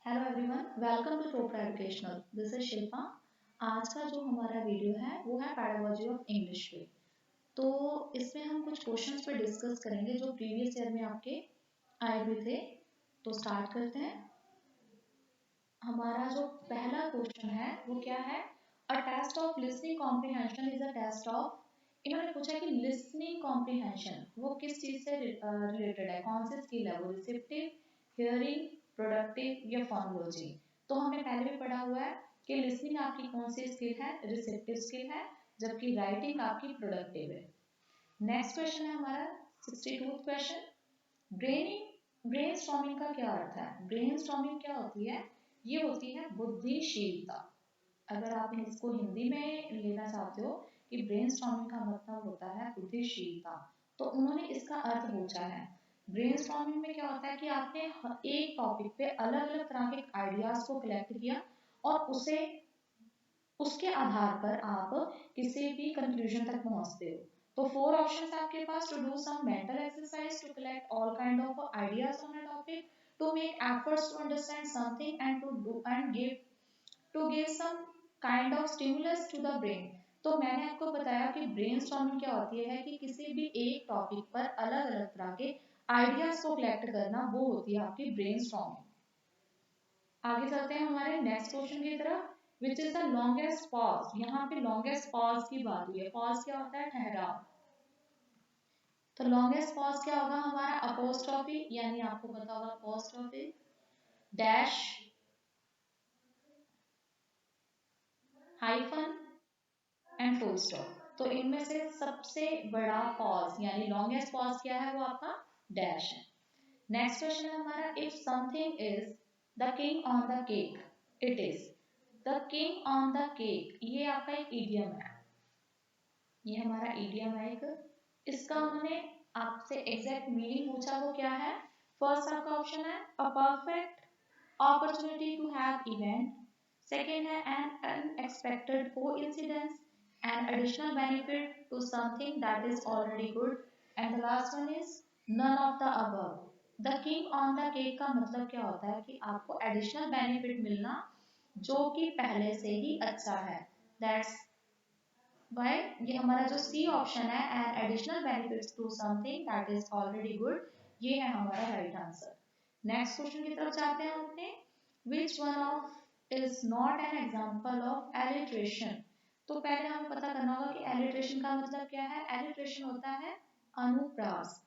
Hello everyone, welcome to Chopra educational. This is Shilpa. आज का जो हमारा वीडियो है वो है पेडागोजी ऑफ इंग्लिश पे। तो इसमें हम कुछ क्वेश्चंस पे डिस्कस करेंगे जो प्रीवियस ईयर में आपके आए हुए थे। तो स्टार्ट करते हैं। हमारा जो पहला क्वेश्चन है वो क्या है? A test of listening comprehension is a test of. इन्होंने पूछा कि लिसनिंग कॉम्प्रिहेंशन वो किस चीज से रिलेटेड है, कौन सी स्किल है वो? रिसेप्टिव, हियरिंग, प्रोडक्टिव या फोनोलॉजी? तो हमने पहले भी पढ़ा हुआ है कि लिसनिंग आपकी कौन सी स्किल है? रिसेप्टिव स्किल है, जबकि राइटिंग आपकी प्रोडक्टिव है। नेक्स्ट क्वेश्चन है हमारा 62 क्वेश्चन। ब्रेन स्टॉर्मिंग का क्या अर्थ है? ब्रेन स्टॉर्मिंग क्या होती है? ये होती है बुद्धिशीलता। अगर आप इसको हिंदी में लेना चाहते हो कि ब्रेन स्टॉर्मिंग का मतलब होता है बुद्धिशीलता, तो उन्होंने इसका अर्थ पूछा है। ब्रेन स्टॉर्मिंग में क्या होता है कि आपने एक टॉपिक पे अलग अलग तरह के आइडियाज को कलेक्ट किया और उसे उसके आधार पर आप किसी भी कंक्लूजन तक पहुंचते हो। तो फोर ऑप्शंस आपके पास: to do some mental exercise, to collect all kind of ideas on a topic, to make efforts to understand something and to do and give some kind of stimulus to the brain. तो मैंने आपको बताया कि brainstorming क्या होती है कि किसी भी एक टॉपिक पर अलग अलग तरह के आइडियाज को कलेक्ट करना, वो होती है आपकी ब्रेनस्टॉर्मिंग। आगे चलते हैं हमारे नेक्स्ट क्वेश्चन की तरफ। Which is the longest pause? यहाँ पे लॉन्गेस्ट पॉज की बात हुई है। पॉज क्या होता है? ठहराव। तो लॉन्गेस्ट पॉज क्या होगा हमारा? अपोस्ट्रोफी, यानी आपको पता होगा apostrophe, dash, hyphen and full stop. तो इनमें से सबसे बड़ा पॉज यानी लॉन्गेस्ट पॉज क्या है? वो आपका डैश है। नेक्स्ट क्वेश्चन है हमारा, if something is the king on the cake, it is the king on the cake. ये आपका एक इडियम है, ये हमारा इडियम है एक। इसका उन्होंने आपसे एग्जैक्ट मीनिंग पूछा, वो क्या है? फर्स्ट आपका ऑप्शन है a perfect opportunity to have event. Second है an unexpected coincidence, an additional benefit to something that is already good. And the last one is none of the above. The king on the cake का मतलब क्या होता है कि आपको additional benefit मिलना जो कि पहले से ही अच्छा है। That's why ये हमारा जो सी ऑप्शन है, an additional benefits to something that is already good, ये है हमारा राइट आंसर। नेक्स्ट क्वेश्चन की तरफ जाते हैं हम अपने। Which one of is not an example of alliteration? तो पहले हमें पता करना होगा कि alliteration का मतलब क्या है। alliteration होता है अनुप्रास।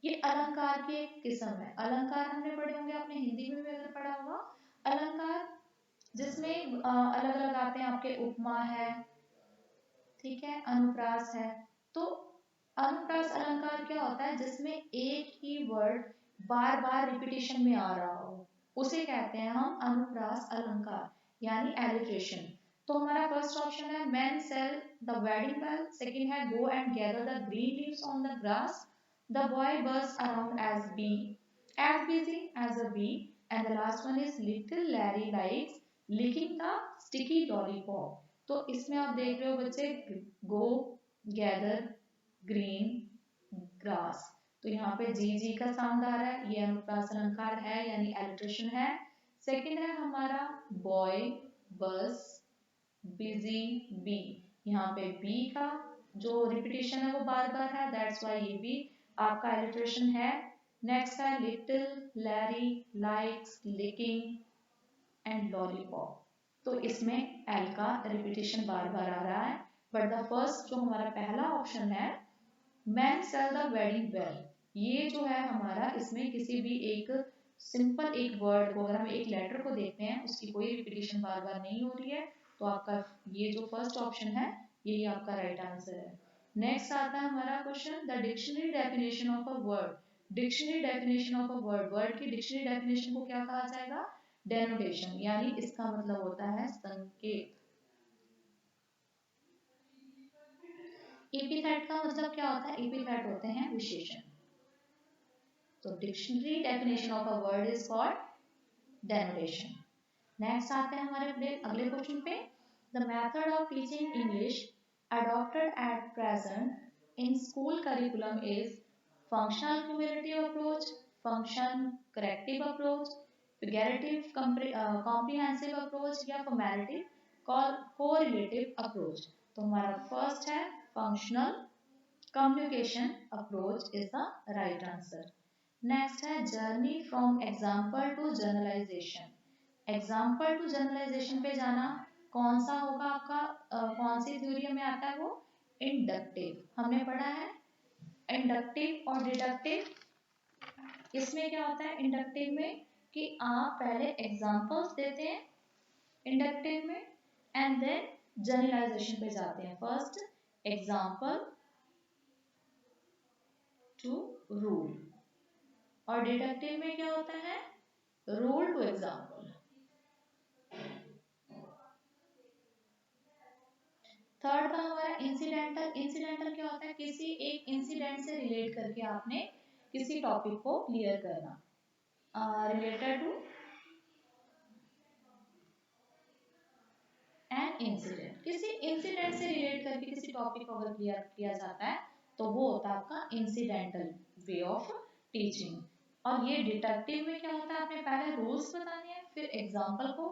ये अलंकार की एक किस्म है। अलंकार हमने पढ़े होंगे, आपने हिंदी में भी अगर पढ़ा होगा। अलंकार जिसमें अलग अलग आते हैं आपके, उपमा है, ठीक है, अनुप्रास है। तो अनुप्रास अलंकार क्या होता है? जिसमें एक ही वर्ड बार बार रिपीटिशन में आ रहा हो, उसे कहते हैं हम अनुप्रास अलंकार यानी एलिट्रेशन। तो हमारा फर्स्ट ऑप्शन है men sell the wedding bell, second है go and gather the green leaves on the grass, the boy buzzed around as busy as a bee, and the last one is little Larry likes licking the sticky lollipop। तो इसमें आप देख रहे हो बच्चे, गो, gather, green, grass. तो यहाँ पे जी जी का साउंड आ रहा है, ये अनुप्रास अलंकार है यानी एलिट्रेशन है। सेकंड है हमारा बॉय, बस, बिजी, बी। यहाँ पे बी का जो रिपीटेशन है वो बार बार है, दैट्स व्हाई ये भी आपका एलिट्रेशन है। नेक्स्ट है little Larry likes licking and lollipop. तो इसमें एल का रिपीटेशन बार बार आ रहा है। बट द फर्स्ट जो हमारा पहला ऑप्शन है man sell the wedding bell, ये जो है हमारा, इसमें किसी भी एक सिंपल एक वर्ड को, अगर हम एक लेटर को देखते हैं, उसकी कोई रिपीटेशन बार बार नहीं हो रही है। तो आपका ये जो फर्स्ट ऑप्शन है यही आपका राइट आंसर है। नेक्स्ट आता है हमारा question, the dictionary definition of a word. Dictionary definition of a word, word की डिक्शनरी डेफिनेशन को क्या कहा जाएगा? डेनोटेशन, यानी इसका मतलब होता है संकेत। एपिथेट का मतलब क्या होता है? एपिथेट होते हैं विशेषण। तो dictionary definition of a word is called denotation. Next आते हैं हमारे अगले क्वेश्चन पे। The method of teaching English adopted at present in school curriculum is functional cumulative approach, function corrective approach, figurative comprehensive approach या formality correlative approach. तो हमारा first है functional communication approach is the right answer. Next है journey from example to generalisation. Example to generalisation पे जाना कौन सा होगा आपका, कौन सी थ्योरी में आता है वो, इंडक्टिव। हमने पढ़ा है इंडक्टिव और डिडक्टिव। इसमें क्या होता है इंडक्टिव में कि आप पहले एग्जांपल्स देते हैं इंडक्टिव में एंड देन जनरलाइजेशन पे जाते हैं। फर्स्ट एग्जांपल टू रूल, और डिडक्टिव में क्या होता है रूल टू एग्जांपल। थर्ड था हमारा इंसिडेंटल। इंसिडेंटल क्या होता है, किसी एक इंसिडेंट से रिलेट करके आपने किसी टॉपिक को क्लियर करना, रिलेटेड टू एन इंसिडेंट। किसी इंसिडेंट से रिलेट करके किसी टॉपिक को अगर क्लियर किया जाता है तो वो होता है आपका इंसिडेंटल वे ऑफ टीचिंग। और ये डिडक्टिव में क्या होता है, आपने पहले रूल्स बताने हैं फिर एग्जाम्पल को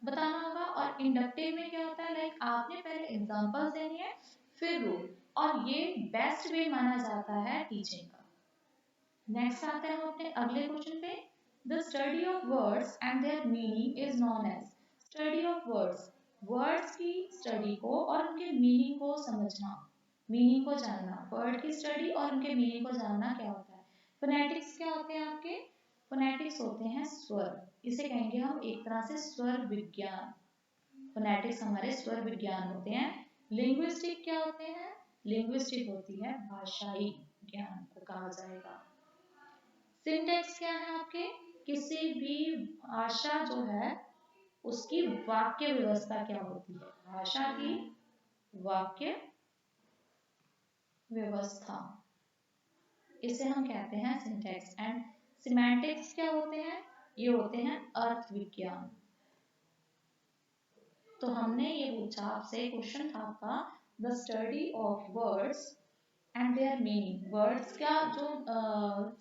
बताना होगा। और इंडक्टिव में क्या होता है, लाइक आपने पहले एग्जांपल्स देनी है फिर रूल, और ये बेस्ट वे माना जाता है टीचिंग का। नेक्स्ट आते हैं हम अपने अगले क्वेश्चन पे। The study of words and their meaning is known as. Study of words, words की स्टडी को और उनके मीनिंग को समझना, मीनिंग को जानना। वर्ड की स्टडी और उनके मीनिंग को जानना क्या होता है। फोनेटिक्स क्या होते हैं आपके, फोनेटिक्स होते हैं स्वर, इसे कहेंगे हम एक तरह से स्वर विज्ञान। फोनेटिक्स हमारे स्वर विज्ञान होते हैं। लिंग्विस्टिक क्या होते हैं, लिंग्विस्टिक होती है भाषाई ज्ञान को कहा जाएगा। सिंटेक्स क्या है आपके, किसी भी भाषा जो है उसकी वाक्य व्यवस्था क्या होती है, भाषा की वाक्य व्यवस्था, इसे हम कहते हैं सिंटेक्स। एंड सिमेंटिक्स क्या होते हैं, ये होते हैं अर्थ विज्ञान। तो हमने ये पूछा आपसे, क्वेश्चन था आपका the study of words and their meaning. Words का जो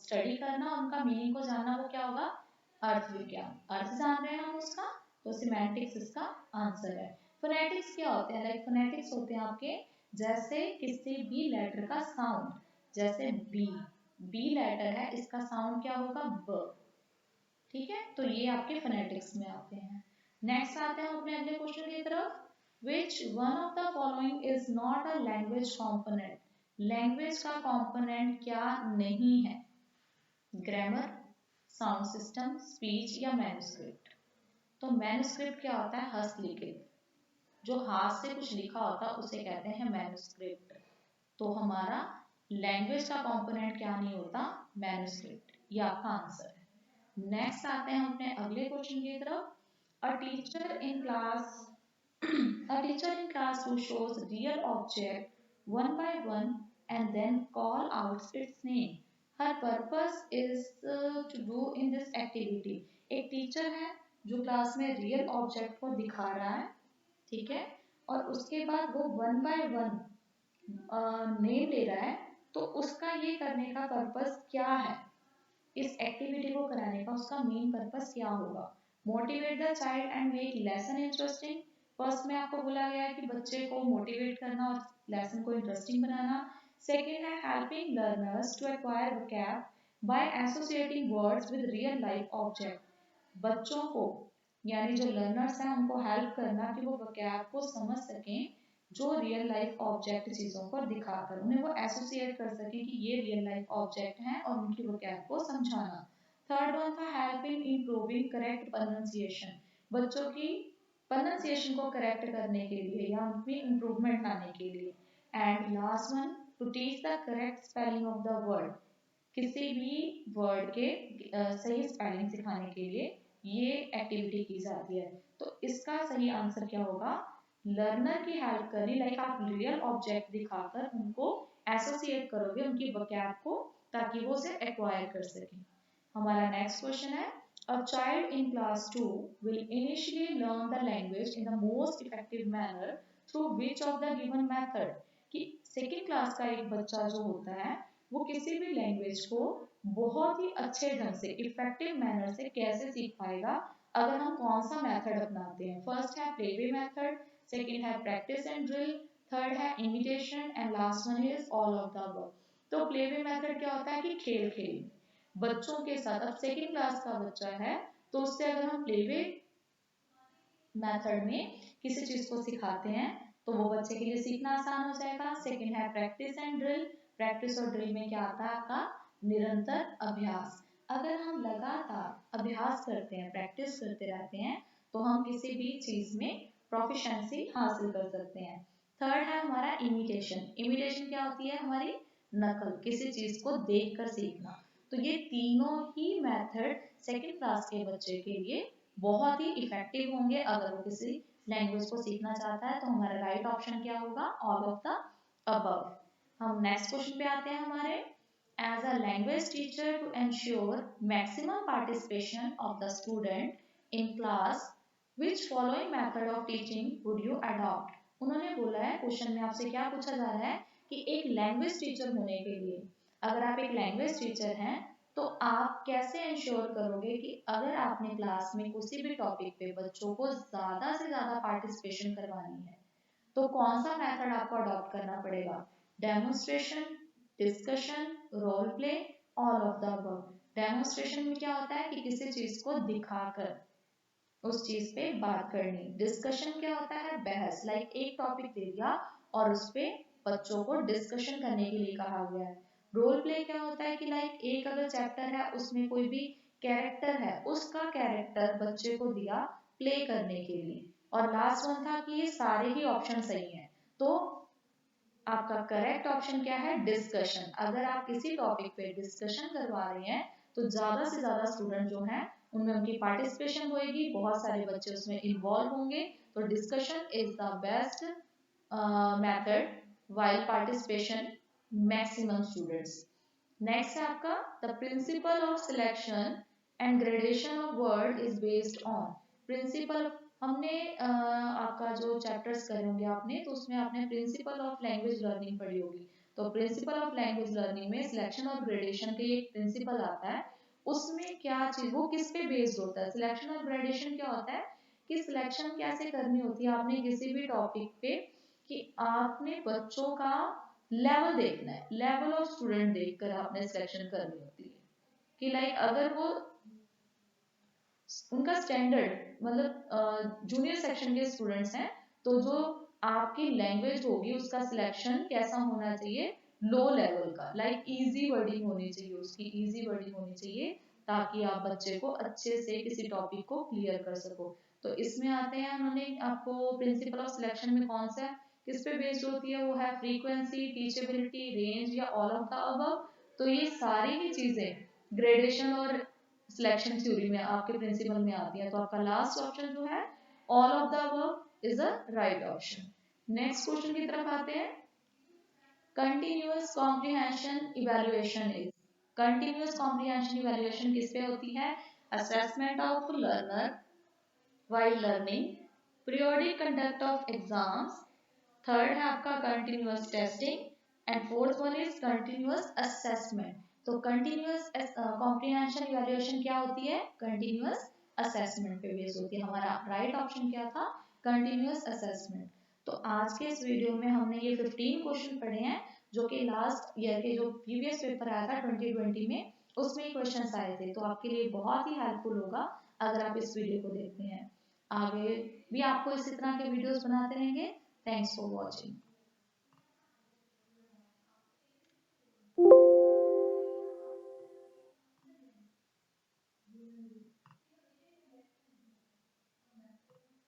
स्टडी करना, उनका मीनिंग को जानना, वो क्या होगा, अर्थ विज्ञान। अर्थ जान रहे हैं हम उसका, तो सिमेंटिक्स इसका आंसर है। फोनेटिक्स क्या होते हैं, लाइक फोनेटिक्स होते हैं आपके जैसे किसी भी लेटर का साउंड, जैसे बी, बी लेटर है इसका साउंड क्या होगा, ब। ठीक है, तो ये आपके फोनेटिक्स में आते हैं। नेक्स्ट आते हैं अपने अगले क्वेश्चन की तरफ। Which one of the following is not a language component? Language का कंपोनेंट क्या नहीं है, ग्रामर, साउंड सिस्टम, स्पीच या मैन्युस्क्रिप्ट। तो मैन्युस्क्रिप्ट क्या होता है, हस्तलिखित, जो हाथ से कुछ लिखा होता है उसे कहते हैं मैन्युस्क्रिप्ट। तो हमारा लैंग्वेज का कंपोनेंट क्या नहीं होता, मैन्युस्क्रिप्ट, ये आपका आंसर है। नेक्स्ट आते हैं अपने अगले क्वेश्चन की तरफ। A teacher in class A teacher in class who shows real object one by one and then call out its name. Her purpose is to do in this activity. एक teacher है जो class में real object को दिखा रहा है, ठीक है, और उसके बाद वो वन बाय वन नेम ले रहा है। तो उसका ये करने का पर्पस क्या है, इस एक्टिविटी को कराने का उसका मेन पर्पस क्या होगा। Motivate the child and make lesson interesting. First में आपको बोला गया है कि बच्चे को मोटिवेट करना और लेसन को इंटरेस्टिंग बनाना। सेकेंड है helping learners to acquire vocab by associating words with real life object. बच्चों को यानी जो लर्नर्स हैं उनको हेल्प करना कि वो वोकैब को समझ सकें, जो रियल लाइफ ऑब्जेक्ट चीजों को दिखाकर उन्हें वो एसोसिएट कर सकें कि ये रियल लाइफ ऑब्जेक्ट हैं, और उनकी वोकैब को समझाना। थर्ड वन था हेल्पिंग इम्प्रूविंग करेक्ट प्रोनाउंसिएशन, बच्चों की प्रोनाउंसिएशन को करेक्ट करने के लिए या उनमें इम्प्रूवमेंट लाने के लिए। And last one two teach the correct spelling of the word, किसी भी वर्ड के सही स्पेलिंग सिखाने के लिए ये एक्टिविटी की जाती है। तो इसका सही आंसर क्या होगा, लर्नर की हेल्प करनी, लाइक आप रियल ऑब्जेक्ट दिखाकर उनको एसोसिएट करोगे उनकी वोकैब को, ताकि वो उसे एक्वायर कर सकें। हमारा नेक्स्ट क्वेश्चन है, a child in class 2 will initially learn the language in the most effective manner through which of the given method। कि सेकेंड क्लास का एक बच्चा जो होता है वो किसी भी लैंग्वेज को बहुत ही अच्छे ढंग से इफेक्टिव मैनर से कैसे सीख पाएगा अगर हम कौन सा मेथड अपनाते हैं। फर्स्ट है प्लेवे मेथड, सेकंड है प्रैक्टिस एंड ड्रिल, थर्ड है imitation and last one is all of the above. तो प्लेवे मेथड क्या होता है कि खेल खेल बच्चों के साथ, अब सेकंड क्लास का बच्चा है तो उससे अगर हम प्लेवे मेथड में किसी चीज को सिखाते हैं तो वो बच्चे के लिए सीखना आसान हो जाएगा। सेकंड है प्रैक्टिस एंड ड्रिल, प्रैक्टिस और ड्रिल में क्या आता है आपका निरंतर अभ्यास। अगर हम लगातार अभ्यास करते हैं, प्रैक्टिस करते रहते हैं तो हम किसी भी चीज में प्रोफिशिएंसी हासिल कर सकते हैं। थर्ड है हमारा इमिटेशन। इमिटेशन क्या होती है? हमारी नकल, किसी चीज को देखकर सीखना। तो ये तीनों ही मेथड सेकंड क्लास के बच्चे के लिए बहुत ही इफेक्टिव होंगे। अगर वो किसी लैंग्वेज को सीखना चाहता है तो हमारा राइट ऑप्शन क्या होगा? All of the above. हम नेक्स्ट क्वेश्चन पे आते हैं हमारे। As a language teacher to ensure maximum participation of the student in class which following method of teaching would you adopt. उन्होंने बोला है, क्वेश्चन में आपसे क्या पूछा जा रहा है कि एक लैंग्वेज टीचर होने के लिए, अगर आप एक लैंग्वेज टीचर हैं तो आप कैसे इंश्योर करोगे कि अगर आपने क्लास में किसी भी टॉपिक पे बच्चों को ज्यादा से ज्यादा पार्टिसिपेशन करवानी है तो कौन सा मेथड आपको अडॉप्ट करना पड़ेगा? Demonstration, discussion, role play, all of the above. Demonstration में क्या होता है कि किसी चीज को दिखाकर उस चीज पे बात करनी। डिस्कशन क्या होता है? बहस, लाइक एक टॉपिक दे दिया और उस पे बच्चों को डिस्कशन करने के लिए कहा गया है। रोल प्ले क्या होता है कि लाइक एक अगर चैप्टर है उसमें कोई भी कैरेक्टर है, उसका कैरेक्टर बच्चे को दिया प्ले करने के लिए। और लास्ट वन था कि ये सारे ही ऑप्शन सही हैं, तो आपका करेक्ट ऑप्शन क्या है? डिस्कशन। अगर आप किसी टॉपिक पे डिस्कशन करवा रहे हैं तो ज्यादा से ज्यादा स्टूडेंट जो हैं उनमें उनकी पार्टिसिपेशन होगी, बहुत सारे बच्चे उसमें इन्वॉल्व होंगे। तो discussion is the best method while participation maximum students. Next है आपका the principle of selection and gradation of word is based on। principle हमने आपका जो चैप्टर्स करे होंगे आपने, तो उसमें आपने प्रिंसिपल ऑफ लैंग्वेज लर्निंग पढ़ी होगी। तो प्रिंसिपल ऑफ लैंग्वेज लर्निंग में सिलेक्शन और ग्रेडेशन के एक प्रिंसिपल आता है। उसमें क्या चीज, वो किस पे बेस्ड होता है? सिलेक्शन और ग्रेडेशन क्या होता है कि सिलेक्शन कैसे करनी होती है आपने किसी भी टॉपिक पे, कि आपने बच्चों का लेवल देखना है, लेवल ऑफ स्टूडेंट देखकर आपने सिलेक्शन करनी होती है। कि लाइक अगर वो उनका स्टैंडर्ड मतलब जूनियर सेक्शन के स्टूडेंट्स हैं तो जो आपकी लैंग्वेज होगी उसका सिलेक्शन कैसा होना चाहिए? लो लेवल का, लाइक इजी वर्डिंग होनी चाहिए, उसकी इजी वर्डिंग होनी चाहिए ताकि आप बच्चे को अच्छे से किसी टॉपिक को क्लियर कर सको। तो इसमें आते हैं, उन्होंने आपको प्रिंसिपल ऑफ सिलेक्शन में कौन सा किस पे बेस्ड होती है? वो है फ्रीक्वेंसी, टीचेबिलिटी, रेंज या ऑल ऑफ द अबव। तो ये सारी ही चीजें ग्रेडेशन और सिलेक्शन थ्योरी में आपके प्रिंसिपल में आती है। तो आपका लास्ट ऑप्शन जो है all of the above is a right option. Next question की तरफ आते हैं। Continuous comprehension evaluation is. Continuous comprehension evaluation किस पे होती है? Assessment of learner while learning, periodic conduct of exams, third है आपका continuous testing and fourth one is continuous assessment. तो कंटिन्यूअस कॉम्प्रिहेंशन इवैल्यूएशन क्या होती है? कंटिन्यूअस असेसमेंट पे बेस्ड होती है। हमारा राइट ऑप्शन क्या था? Continuous assessment. तो आज के इस वीडियो में हमने ये 15 क्वेश्चन पढ़े हैं जो कि लास्ट ईयर के जो प्रीवियस पेपर आया था 2020 में उसमें क्वेश्चन आए थे। तो आपके लिए बहुत ही हेल्पफुल होगा अगर आप इस वीडियो को देखते हैं। आगे भी आपको इसी तरह के वीडियोस बनाते रहेंगे। Thanks for watching.